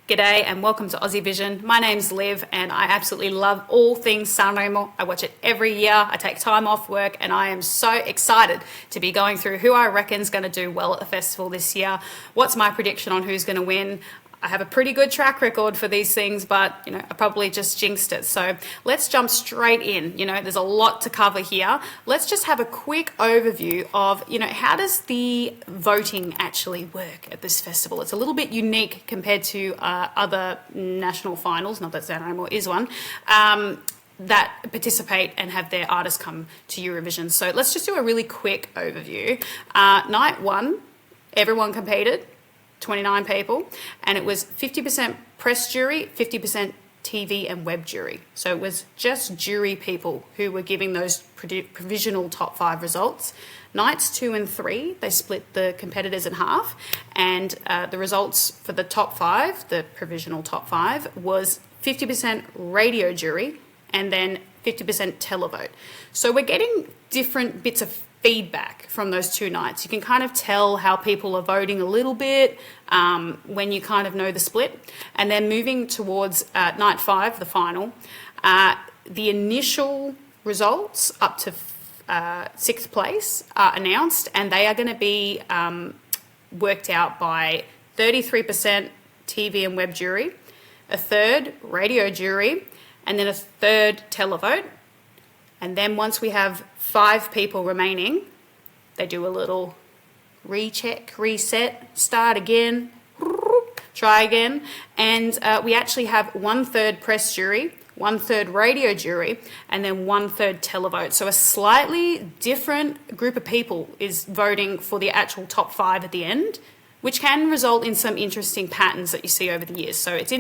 G'day and welcome to Aussievision. My name's Liv and I absolutely love all things Sanremo. I watch it every year. I take time off work and I am so excited to be going through who I reckon is going to do well at the festival this year. What's my prediction on who's going to win? I have a pretty good track record for these things, but I probably just jinxed it. So let's jump straight in. There's a lot to cover here. Let's just have a quick overview of, how does the voting actually work at this festival? It's a little bit unique compared to other national finals, not that Sanremo is one, that participate and have their artists come to Eurovision. So let's just do a really quick overview. Night one, everyone competed. 29 people, and it was 50% press jury, 50% TV and web jury. So it was just jury people who were giving those provisional top 5 results. Nights 2 and 3, they split the competitors in half, and the results for the top 5, the provisional top 5, was 50% radio jury and then 50% televote. So we're getting different bits of feedback from those 2 nights. You can kind of tell how people are voting a little bit when you kind of know the split. And then moving towards night 5, the final, the initial results up to 6th place are announced, and they are going to be worked out by 33% TV and web jury, a third radio jury, and then a third televote. And then once we have 5 people remaining, they do a little recheck, reset, start again, try again. And we actually have 1/3 press jury, 1/3 radio jury, and then 1/3 televote. So a slightly different group of people is voting for the actual top 5 at the end, which can result in some interesting patterns that you see over the years. So it's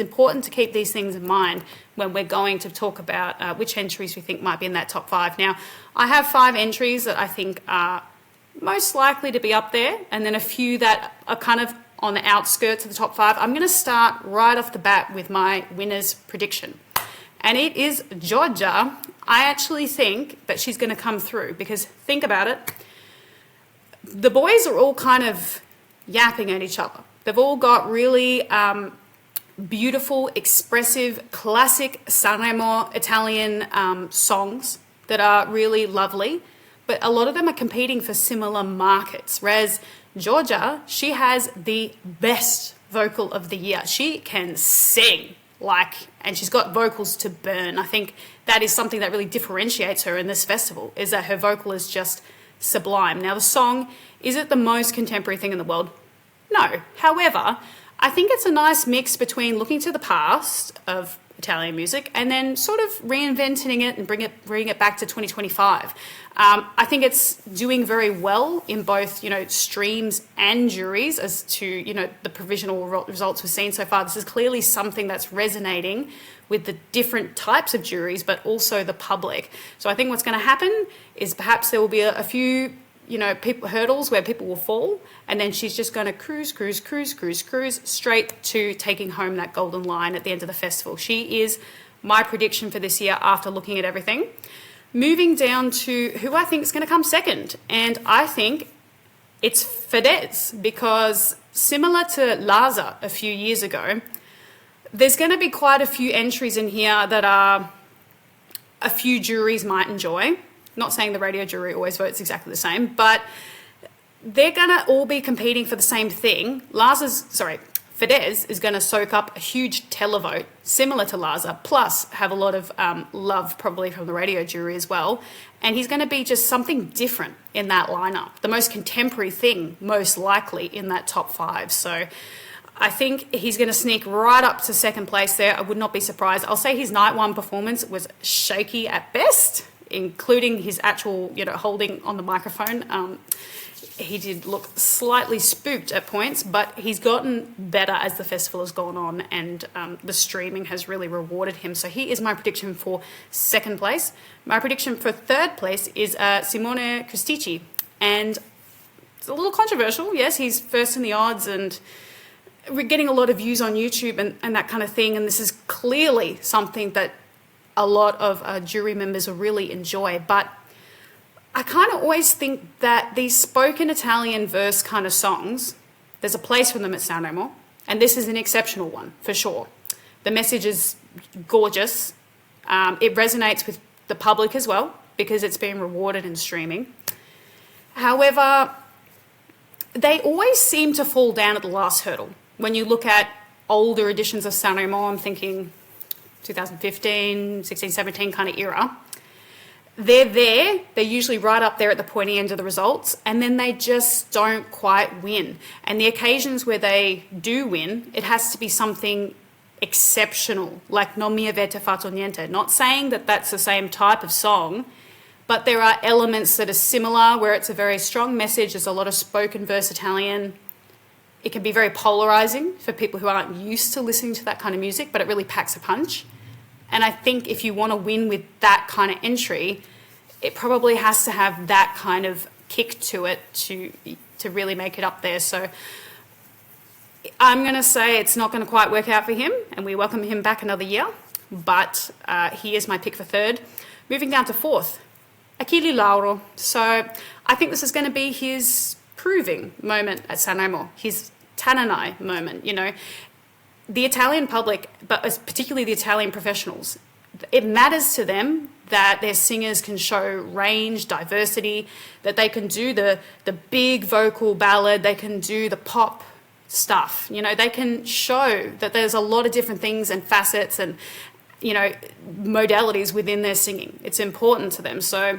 important to keep these things in mind when we're going to talk about which entries we think might be in that top 5. Now, I have 5 entries that I think are most likely to be up there, and then a few that are kind of on the outskirts of the top 5. I'm going to start right off the bat with my winner's prediction. And it is Georgia. I actually think that she's going to come through, because think about it. The boys are all kind of yapping at each other. They've all got really beautiful, expressive, classic Sanremo Italian songs that are really lovely, but a lot of them are competing for similar markets. Whereas Georgia, she has the best vocal of the year. She can sing, and she's got vocals to burn. I think that is something that really differentiates her in this festival, is that her vocal is just sublime. Now, the song, is it the most contemporary thing in the world? No. However, I think it's a nice mix between looking to the past of Italian music and then sort of reinventing it and bring it back to 2025. I think it's doing very well in both, streams and juries as to, the provisional results we've seen so far. This is clearly something that's resonating with the different types of juries, but also the public. So I think what's going to happen is perhaps there will be a few hurdles where people will fall, and then she's just going to cruise straight to taking home that golden line at the end of the festival. She is my prediction for this year after looking at everything. Moving down to who I think is going to come second, and I think it's Fedez, because similar to Laza a few years ago, there's going to be quite a few entries in here that are a few juries might enjoy. Not saying the radio jury always votes exactly the same, but they're going to all be competing for the same thing. Fedez is going to soak up a huge televote, similar to Laza, plus have a lot of love probably from the radio jury as well. And he's going to be just something different in that lineup, the most contemporary thing, most likely, in that top 5. So I think he's going to sneak right up to second place there. I would not be surprised. I'll say his night 1 performance was shaky at best, including his actual, holding on the microphone. He did look slightly spooked at points, but he's gotten better as the festival has gone on, and the streaming has really rewarded him. So he is my prediction for second place. My prediction for third place is Simone Cristici, and it's a little controversial. Yes, he's first in the odds, and we're getting a lot of views on YouTube and that kind of thing, and this is clearly something that a lot of jury members will really enjoy. But I kind of always think that these spoken Italian verse kind of songs, there's a place for them at Sanremo. And this is an exceptional one, for sure. The message is gorgeous. It resonates with the public as well, because it's been rewarded in streaming. However, they always seem to fall down at the last hurdle. When you look at older editions of Sanremo, I'm thinking 2015, 16, 17 kind of era, they're usually right up there at the pointy end of the results, and then they just don't quite win. And the occasions where they do win, it has to be something exceptional, like Non mi avete fatto niente. Not saying that that's the same type of song, but there are elements that are similar, where it's a very strong message. There's a lot of spoken verse Italian. It can be very polarizing for people who aren't used to listening to that kind of music, but it really packs a punch. And I think if you want to win with that kind of entry, it probably has to have that kind of kick to it to really make it up there. So I'm going to say it's not going to quite work out for him, and we welcome him back another year. But he is my pick for third. Moving down to fourth, Achille Lauro. So I think this is going to be his proving moment at Sanremo, his Tananai moment, you know. The Italian public, but particularly the Italian professionals, it matters to them that their singers can show range, diversity, that they can do the big vocal ballad, they can do the pop stuff. You know, they can show that there's a lot of different things and facets and, you know, modalities within their singing. It's important to them. So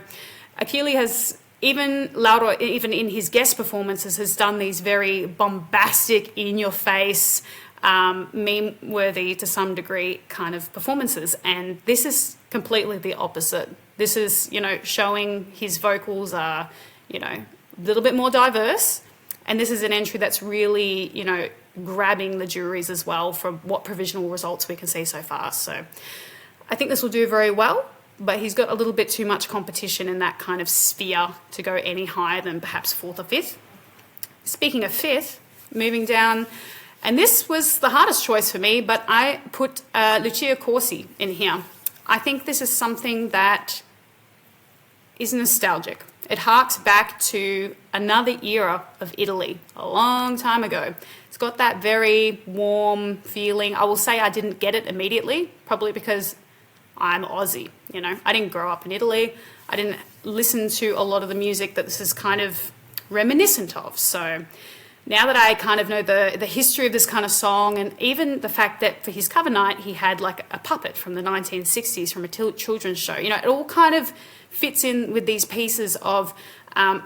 Achille has, even Lauro, even in his guest performances, has done these very bombastic, in-your-face, meme-worthy to some degree kind of performances. And this is completely the opposite. This is, you know, showing his vocals are, you know, a little bit more diverse. And this is an entry that's really, you know, grabbing the juries as well from what provisional results we can see so far. So I think this will do very well, but he's got a little bit too much competition in that kind of sphere to go any higher than perhaps fourth or fifth. Speaking of fifth, moving down, and this was the hardest choice for me, but I put Lucia Corsi in here. I think this is something that is nostalgic. It harks back to another era of Italy, a long time ago. It's got that very warm feeling. I will say I didn't get it immediately, probably because I'm Aussie, you know. I didn't grow up in Italy. I didn't listen to a lot of the music that this is kind of reminiscent of. So now that I kind of know the history of this kind of song, and even the fact that for his cover night he had like a puppet from the 1960s from a children's show, you know, it all kind of fits in with these pieces of,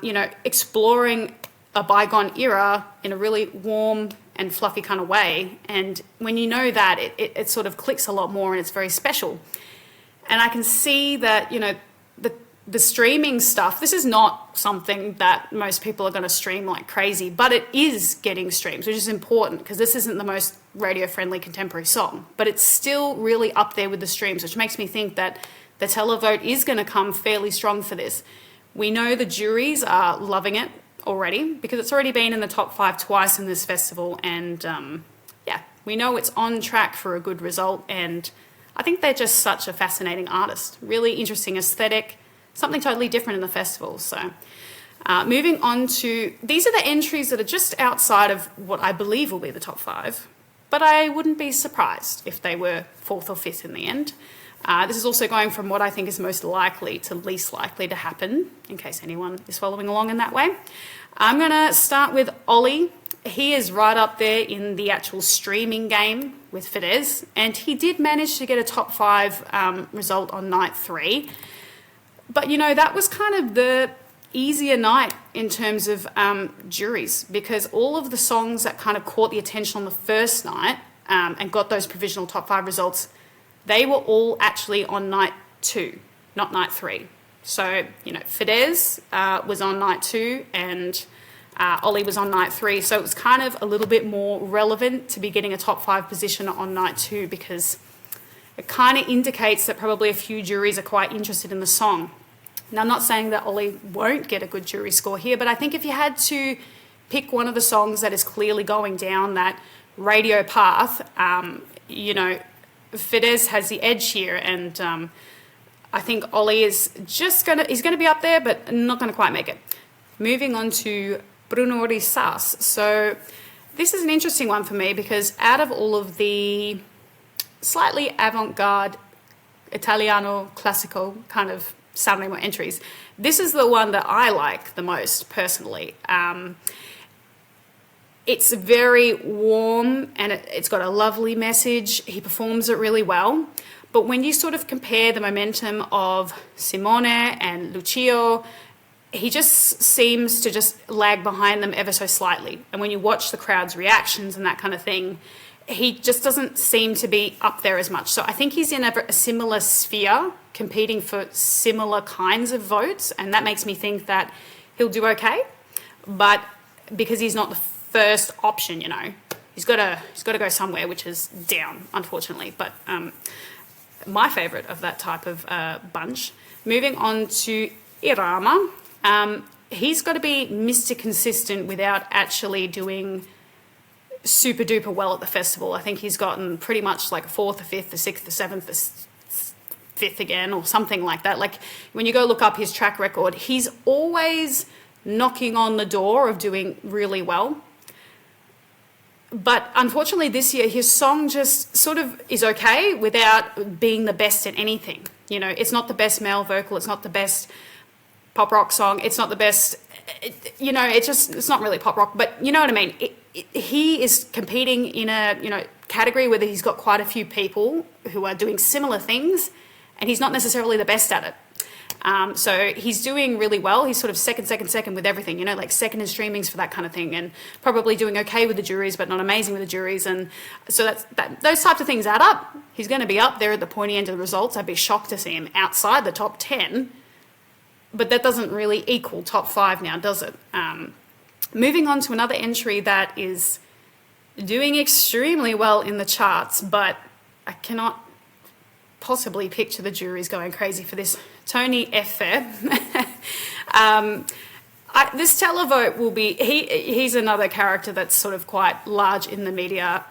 you know, exploring a bygone era in a really warm and fluffy kind of way. And when you know that, it sort of clicks a lot more, and it's very special. And I can see that, you know, the streaming stuff, this is not something that most people are going to stream like crazy, but it is getting streams, which is important because this isn't the most radio-friendly contemporary song, but it's still really up there with the streams, which makes me think that the televote is going to come fairly strong for this. We know the juries are loving it already because it's already been in the top 5 twice in this festival, and yeah, we know it's on track for a good result, and I think they're just such a fascinating artist, really interesting aesthetic, something totally different in the festival. So moving on to, these are the entries that are just outside of what I believe will be the top 5, but I wouldn't be surprised if they were 4th or 5th in the end. This is also going from what I think is most likely to least likely to happen, in case anyone is following along in that way. I'm going to start with Ollie. He is right up there in the actual streaming game with Fidesz, and he did manage to get a top 5 result on night 3. But, you know, that was kind of the easier night in terms of juries, because all of the songs that kind of caught the attention on the first night and got those provisional top 5 results, they were all actually on night 2, not night 3. So, you know, Fidesz was on night 2 and Ollie was on night 3. So it was kind of a little bit more relevant to be getting a top 5 position on night 2, because it kind of indicates that probably a few juries are quite interested in the song. Now, I'm not saying that Ollie won't get a good jury score here, but I think if you had to pick one of the songs that is clearly going down that radio path, you know, Fidesz has the edge here, and I think Ollie is he's going to be up there, but not going to quite make it. Moving on to Bruno Rissas. So this is an interesting one for me because out of all of the slightly avant-garde Italiano classico kind of Sanremo entries, this is the one that I like the most personally. It's very warm and it's got a lovely message. He performs it really well. But when you sort of compare the momentum of Simone and Lucio, he just seems to just lag behind them ever so slightly. And when you watch the crowd's reactions and that kind of thing, he just doesn't seem to be up there as much. So I think he's in a similar sphere, competing for similar kinds of votes, and that makes me think that he'll do okay. But because he's not the first option, you know, he's got to go somewhere, which is down, unfortunately. But my favourite of that type of bunch. Moving on to Irama, he's got to be Mr. Consistent without actually doing super duper well at the festival. I think he's gotten pretty much like a 4th, a 5th, a 6th, a 7th, a 5th again, or something like that. Like when you go look up his track record, he's always knocking on the door of doing really well. But unfortunately this year, his song just sort of is okay without being the best at anything. You know, it's not the best male vocal, it's not the best pop rock song, it's not the best, you know, it's not really pop rock, but you know what I mean? He is competing in a, you know, category where he's got quite a few people who are doing similar things, and he's not necessarily the best at it. So he's doing really well. He's sort of second with everything, you know, like second in streamings for that kind of thing, and probably doing okay with the juries, but not amazing with the juries. And so those types of things add up. He's going to be up there at the pointy end of the results. I'd be shocked to see him outside the top 10, but that doesn't really equal top 5 now, does it? Moving on to another entry that is doing extremely well in the charts, but I cannot possibly picture the juries going crazy for this. Tony Effe. This televote will be, he's another character that's sort of quite large in the media,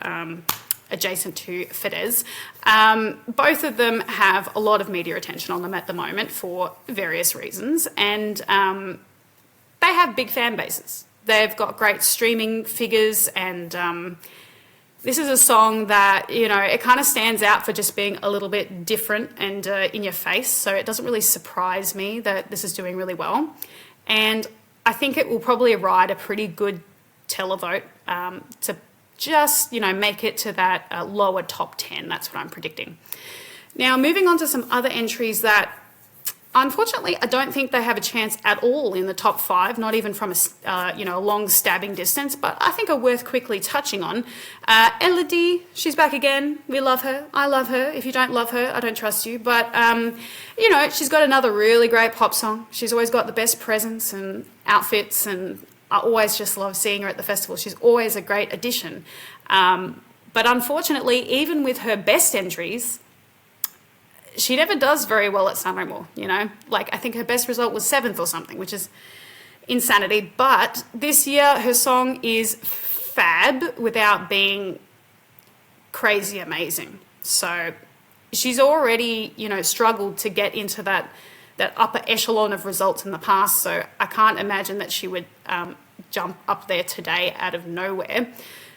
adjacent to Fedez. Both of them have a lot of media attention on them at the moment for various reasons, and they have big fan bases. They've got great streaming figures, and this is a song that, you know, it kind of stands out for just being a little bit different and in your face. So it doesn't really surprise me that this is doing really well. And I think it will probably ride a pretty good televote to just, you know, make it to that lower top 10. That's what I'm predicting. Now, moving on to some other entries that, unfortunately, I don't think they have a chance at all in the top 5, not even from a long stabbing distance, but I think are worth quickly touching on. Elodie, she's back again. We love her. I love her. If you don't love her, I don't trust you. But, you know, she's got another really great pop song. She's always got the best presence and outfits, and I always just love seeing her at the festival. She's always a great addition. But unfortunately, even with her best entries, she never does very well at Sanremo, you know? Like, I think her best result was 7th or something, which is insanity. But this year, her song is fab without being crazy amazing. So she's already, you know, struggled to get into that upper echelon of results in the past. So I can't imagine that she would jump up there today out of nowhere.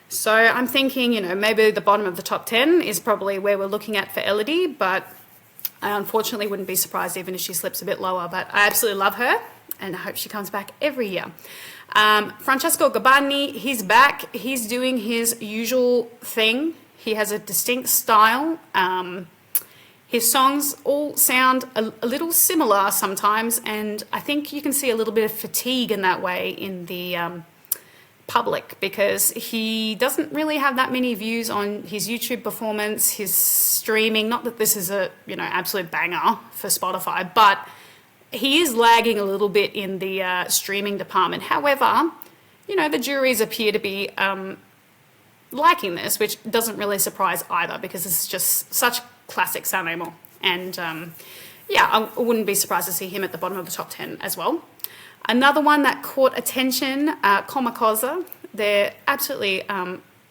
So I'm thinking, you know, maybe the bottom of the top 10 is probably where we're looking at for Elodie, but I unfortunately wouldn't be surprised even if she slips a bit lower, but I absolutely love her and I hope she comes back every year. Francesco Gabbani, he's back. He's doing his usual thing. He has a distinct style. His songs all sound a little similar sometimes, and I think you can see a little bit of fatigue in that way in the public, because he doesn't really have that many views on his YouTube performance, his streaming. Not that this is a, you know, absolute banger for Spotify, but he is lagging a little bit in the streaming department. However, you know, the juries appear to be liking this, which doesn't really surprise either, because it's just such classic Sanremo. And yeah, I wouldn't be surprised to see him at the bottom of the top 10 as well. Another one that caught attention, Come Cosa. They're absolutely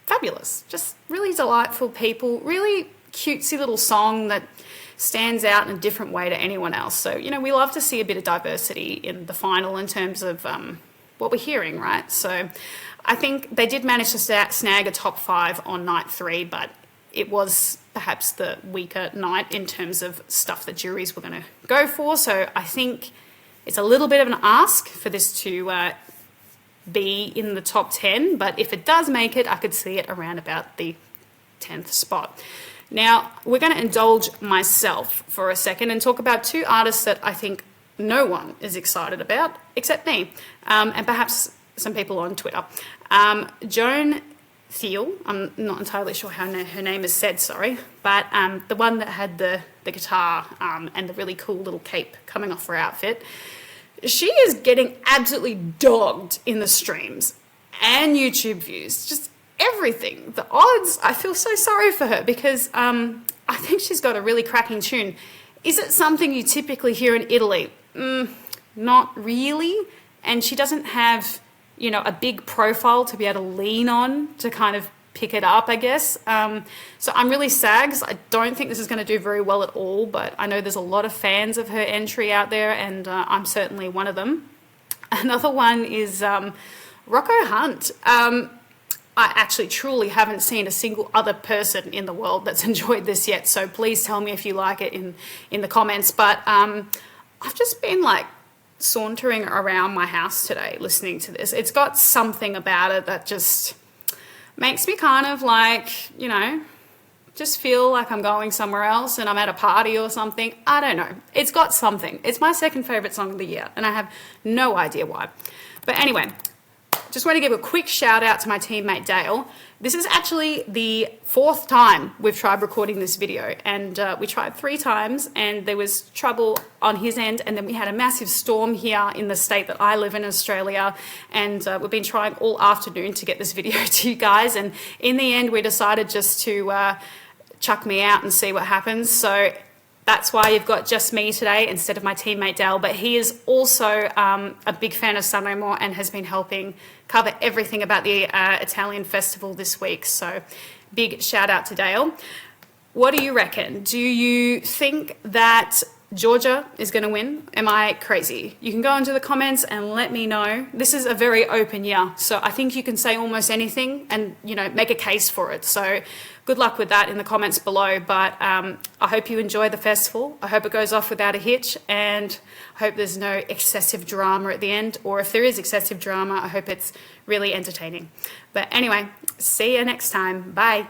fabulous. Just really delightful people, really cutesy little song that stands out in a different way to anyone else. So, you know, we love to see a bit of diversity in the final in terms of what we're hearing, right? So I think they did manage to snag a top 5 on night 3, but it was perhaps the weaker night in terms of stuff that juries were going to go for. So I think it's a little bit of an ask for this to be in the top 10, but if it does make it, I could see it around about the 10th spot. Now, we're going to indulge myself for a second and talk about 2 artists that I think no one is excited about, except me, and perhaps some people on Twitter. Joan Thiel, I'm not entirely sure how her name is said, sorry, but the one that had the guitar and the really cool little cape coming off her outfit, she is getting absolutely dogged in the streams and YouTube views, just everything. The odds, I feel so sorry for her because I think she's got a really cracking tune. Is it something you typically hear in Italy? Not really. And she doesn't have, you know, a big profile to be able to lean on to kind of pick it up, I guess. So I'm really sad because I don't think this is going to do very well at all, but I know there's a lot of fans of her entry out there, and I'm certainly one of them. Another one is Rocco Hunt. I actually truly haven't seen a single other person in the world that's enjoyed this yet, so please tell me if you like it in the comments. But I've just been like sauntering around my house today listening to this. It's got something about it that just makes me kind of like, you know, just feel like I'm going somewhere else and I'm at a party or something. I don't know. It's got something. It's my second favourite song of the year, and I have no idea why. But anyway, just want to give a quick shout out to my teammate Dale. This is actually the 4th time we've tried recording this video, and we tried 3 times and there was trouble on his end, and then we had a massive storm here in the state that I live in, Australia, and we've been trying all afternoon to get this video to you guys, and in the end we decided just to chuck me out and see what happens. So that's why you've got just me today instead of my teammate Dale, but he is also a big fan of Sanremo and has been helping cover everything about the Italian festival this week. So big shout out to Dale. What do you reckon? Do you think that Georgia is going to win? Am I crazy? You can go into the comments and let me know. This is a very open year, so I think you can say almost anything and, you know, make a case for it. So good luck with that in the comments below, but I hope you enjoy the festival. I hope it goes off without a hitch, and I hope there's no excessive drama at the end, or if there is excessive drama, I hope it's really entertaining. But anyway, see you next time. Bye.